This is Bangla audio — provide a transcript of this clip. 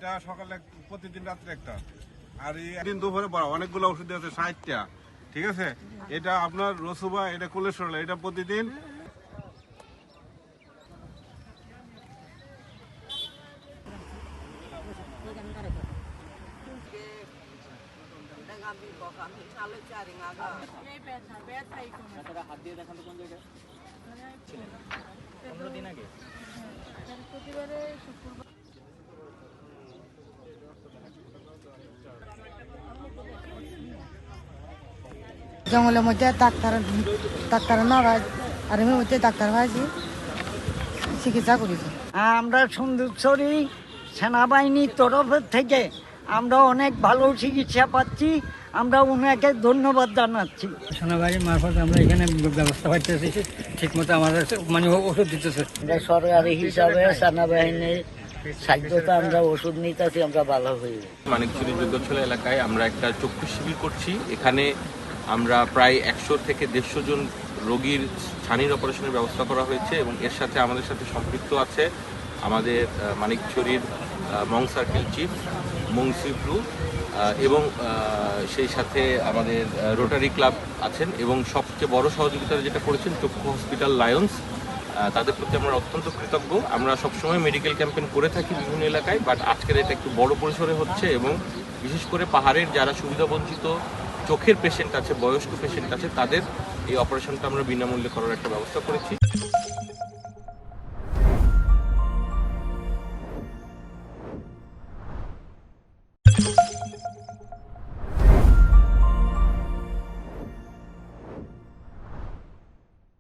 এটা সকালে প্রতিদিন রাত্রে একটা, আর দিন দুপুরে অনেকগুলো ওষুধ আছে 60টা, ঠিক আছে। এটা আপনার রসুবা, এটা কোলেস্টেরল, এটা প্রতিদিন। হাত দিয়ে দেখান তো কোন জায়গায় ছিলেন 15 দিন আগে। প্রতিবারে শুক্রবার জঙ্গলের মধ্যে ডাক্তার না ভাই, আর এর মধ্যে ডাক্তার ভাইছি চিকিৎসা করেছি। আমরা সুন্দরছড়ি সেনাবাহিনীর তরফের থেকে আমরা অনেক ভালো চিকিৎসা পাচ্ছি, আমরা ওনাকে ধন্যবাদ জানাচ্ছি। সেনাবাহিনীর মারফত আমরা এখানে ব্যবস্থা পাইতেছি, ঠিক মতো আমাদের মানে ওষুধ দিতেছে। আমরা সরকারি হিসাবে সেনাবাহিনীর সাহায্যতা আমরা ওষুধ নিতেছি, আমরা ভালো হয়ে মানিকছড়ি যুদ্ধছড়া এলাকায় আমরা একটা চক্ষু শিবির করছি। এখানে আমরা প্রায় 100 থেকে 150 জন রোগীর ছানির অপারেশনের ব্যবস্থা করা হয়েছে এবং এর সাথে আমাদের সাথে সম্পৃক্ত আছে আমাদের মানিকছড়ির মং সার্কেল চিফ মংসিপ্রু এবং সেই সাথে আমাদের রোটারি ক্লাব আছেন এবং সবচেয়ে বড় সহযোগিতা যেটা করেছেন চক্ষু হসপিটাল লায়ন্স, তাদের প্রতি আমরা অত্যন্ত কৃতজ্ঞ। আমরা সবসময় মেডিকেল ক্যাম্পেইন করে থাকি বিভিন্ন এলাকায়, বাট আজকের এটা একটু বড় পরিসরে হচ্ছে এবং বিশেষ করে পাহাড়ের যারা সুবিধাবঞ্চিত চোখের পেশেন্ট আছে, বয়স্ক পেশেন্ট আছে, তাদের এই অপারেশনটা আমরা বিনামূল্যে করার একটা ব্যবস্থা করেছি।